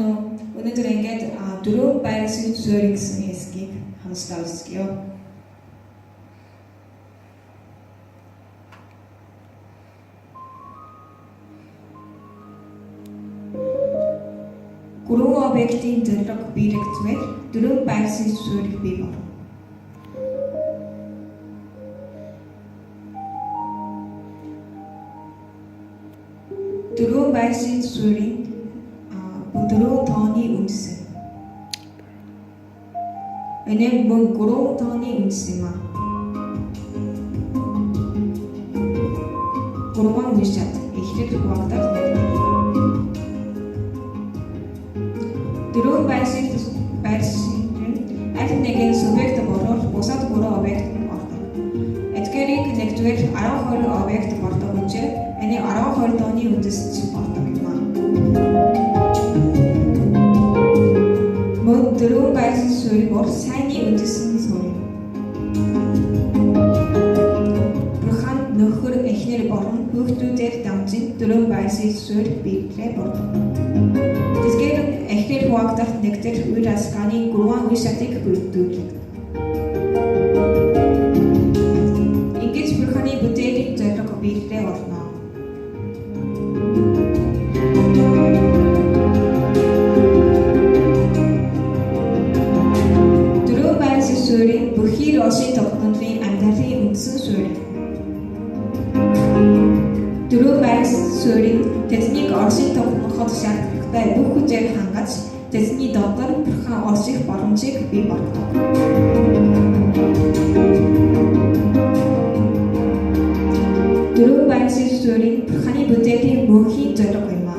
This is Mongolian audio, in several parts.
өнөөдөр ингээд дөрөв байршил суурь гэсэн хэсгийг хамтдаа үзье. Гурван объектын зорилго биелэгдмээр дөрөв байршил суурийг бий болгоно. Дөрөв байршил суурийн дөрөв тооны үндэс. Энэ мөн гурван тооны үндэс юм аа. Гурван уншаад эхлээд хуваагдаад байна. Дөрөв байршил аль нэгэн субъект болоод бусад гурван объект ордог. Эдгээрийг нэгдүгээр 12 объект ордог учраас энэ 12 тооны үндэс ордог юм аа. Мөн дөрөв байршил суурь бол сайнны үндэсний суурь. Бурхан нөхөр эхнэр болон хүүхдүүдээр дамжин дөрөв байршил суурь биелээ болдог. Тэсгээр эхнэр хуваагдах нэгдэр үр асгааны гурван үе шатыг бүрдүүлдэг. Ингэж Бурханы бүтээлийн зорилго биелээ болно. Дөрөв байршил суурь бүхий Росийн тогтнолын амьдралын үндсэн суурь. Дөрөв байршил суурь тэднийг Оросыг тогтноход шаардлагатай бүх хүчээр хангаж тэдний дотор Бурхан орших боломжийг бий болгодог. Дөрөв байршил суурь Бурханы бүтээлийн мөнхийн зорилго юм аа.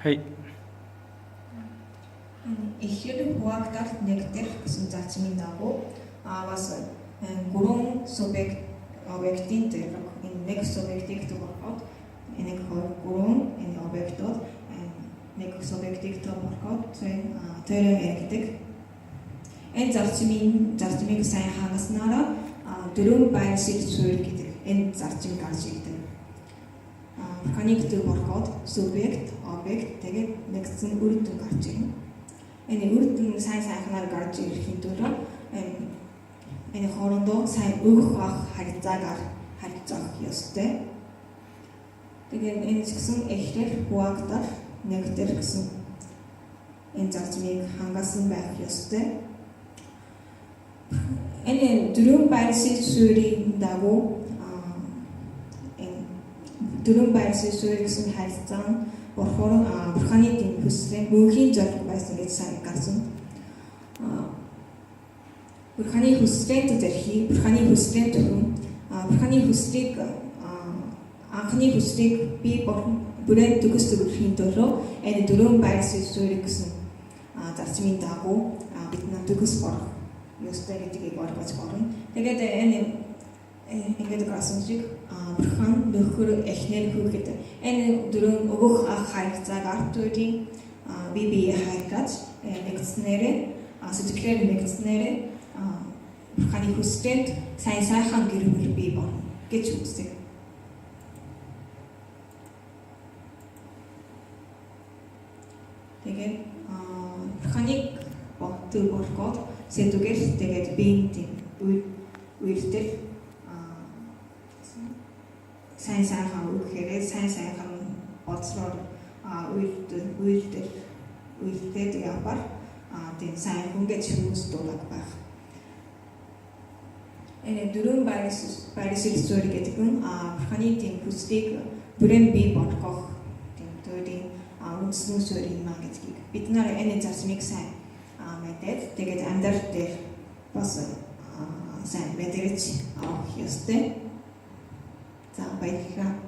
Хей. Эхлээд хуваагдах нэгдэх гэсэн зарчмын дагуу бас гурван объектын зорилго энэ нэг субъектыг төгөөрөд энэ гурван энэ объектууд нэг субъектыг төгөөрөд тэр яригддаг. Энэ зарчмыг сайн хагаснараа дөрөв байршил суурь гэдэг энэ зарчим гарч ирдэг. Бурханыг төгөөрөд субъект, объект тэгээд нэгдсэн үр дүн гарч ирнэ. Энэ үр дүн сайхнаар гарч ирэхийн тулд энэ хоорондоо сайн өгөх ах харилцааг харилцах ёстой. Тэгээд энэ гэсэн эхлээд хуваагдах нэгдэр гэсэн энэ зарчмыг хангасан байх ёстой. Энэ дөрөв байршил суурийн дагуу дөрөв байршил суурь гэсэн харилцаа Бурханы дэм хүслийн мөнхийн зорилго байсан гэж сайн гарсан. Бурханы хүслийн төрхий, Бурханы хүслийн төрхөн, Бурханы хүслийг анхны хүслийг бий бүрэн төгс төгөхийн тулд энэ дөрөв байршил суурь гэсэн зарчмын дагуу бид нар төгс болох ёстой гэдгийг ойлгож байна. Тэгээд энэ ингээд гарсан шиг Бурхан нөхөр эхнэр хүүхэд энэ дөрөв өгөх ах харилцааг арт үеийн бие хайргаж нэгдснээрээ сэтгэлээр нэгдснээрээ Бурханы хүслэнд сайхан гэр бүл бий болно гэж үздэг. Тэгээд Бурханыг боддог болгоод сэдвээр тэгээд биеийн үйлдэл сайхан үхэхээр сайхан боцлоор үйлдэл явбар тийм сайн хүнгэж хүмүүс дуулах байх. Энэ дөрөв байршил суурь гэдэг нь Бурханы тийм хүслийг бүрэн бий болгох тийм төрлийн үндсэн суурь юм а гэдгийг бид нар энэ зарчмыг сайн мэдээд тэгээд амьдрал дээр бас сайн мэдэрч авах ёстой. За баярлалаа.